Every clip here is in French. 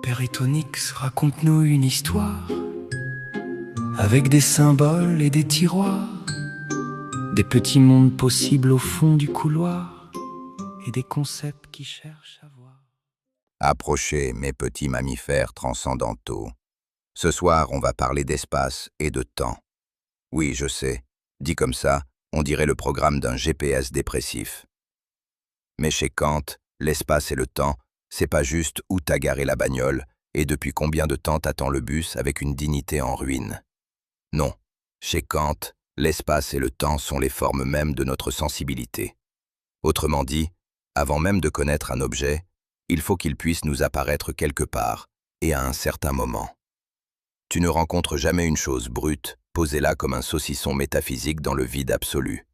Père Étonix, raconte-nous une histoire, avec des symboles et des tiroirs, des petits mondes possibles au fond du couloir, et des concepts qui cherchent à voir. Approchez, mes petits mammifères transcendantaux. Ce soir, on va parler d'espace et de temps. Oui, je sais, dit comme ça, on dirait le programme d'un GPS dépressif. Mais chez Kant, l'espace et le temps, c'est pas juste où t'as garé la bagnole et depuis combien de temps t'attends le bus avec une dignité en ruine. Non, chez Kant, l'espace et le temps sont les formes mêmes de notre sensibilité. Autrement dit, avant même de connaître un objet, il faut qu'il puisse nous apparaître quelque part et à un certain moment. Tu ne rencontres jamais une chose brute, posée là comme un saucisson métaphysique dans le vide absolu.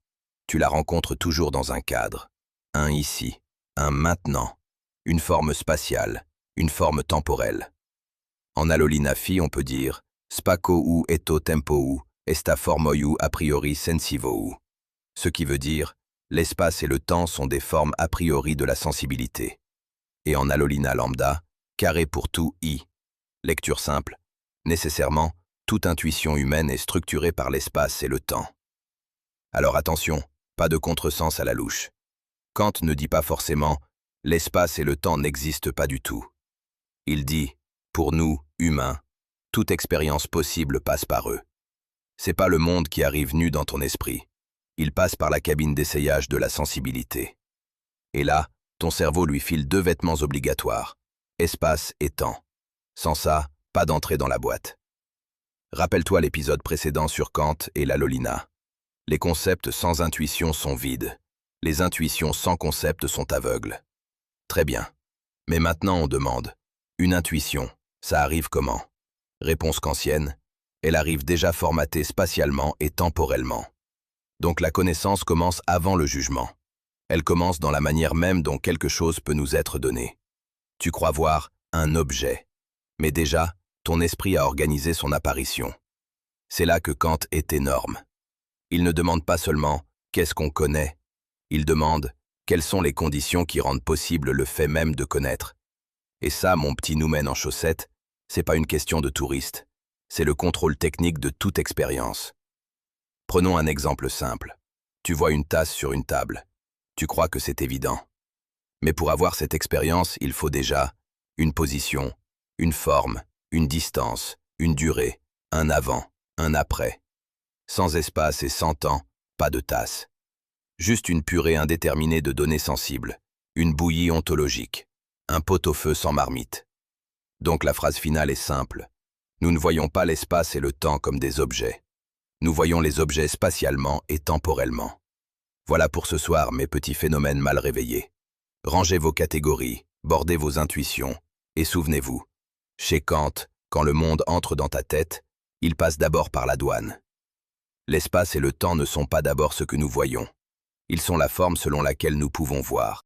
Tu la rencontres toujours dans un cadre, un ici, un maintenant, une forme spatiale, une forme temporelle. En allolinaphi, on peut dire « spako ou eto tempo ou esta formoiu a priori sensivo ou », ce qui veut dire « l'espace et le temps sont des formes a priori de la sensibilité ». Et en allolina lambda, carré pour tout i. Lecture simple, nécessairement, toute intuition humaine est structurée par l'espace et le temps. Alors attention, pas de contresens à la louche. Kant ne dit pas forcément « l'espace et le temps n'existent pas du tout ». Il dit « pour nous, humains, toute expérience possible passe par eux ». C'est pas le monde qui arrive nu dans ton esprit. Il passe par la cabine d'essayage de la sensibilité. Et là, ton cerveau lui file deux vêtements obligatoires, espace et temps. Sans ça, pas d'entrée dans la boîte. Rappelle-toi l'épisode précédent sur Kant et la Lolina. Les concepts sans intuition sont vides. Les intuitions sans concept sont aveugles. Très bien. Mais maintenant on demande, une intuition, ça arrive comment? Réponse kantienne, elle arrive déjà formatée spatialement et temporellement. Donc la connaissance commence avant le jugement. Elle commence dans la manière même dont quelque chose peut nous être donné. Tu crois voir un objet, mais déjà, ton esprit a organisé son apparition. C'est là que Kant est énorme. Il ne demande pas seulement « qu'est-ce qu'on connaît ?» Il demande « quelles sont les conditions qui rendent possible le fait même de connaître ?» Et ça, mon petit noumen en chaussettes, c'est pas une question de touriste, c'est le contrôle technique de toute expérience. Prenons un exemple simple. Tu vois une tasse sur une table. Tu crois que c'est évident. Mais pour avoir cette expérience, il faut déjà une position, une forme, une distance, une durée, un avant, un après. Sans espace et sans temps, pas de tasse. Juste une purée indéterminée de données sensibles, une bouillie ontologique, un pot-au-feu sans marmite. Donc la phrase finale est simple. Nous ne voyons pas l'espace et le temps comme des objets. Nous voyons les objets spatialement et temporellement. Voilà pour ce soir, mes petits phénomènes mal réveillés. Rangez vos catégories, bordez vos intuitions, et souvenez-vous, chez Kant, quand le monde entre dans ta tête, il passe d'abord par la douane. L'espace et le temps ne sont pas d'abord ce que nous voyons. Ils sont la forme selon laquelle nous pouvons voir.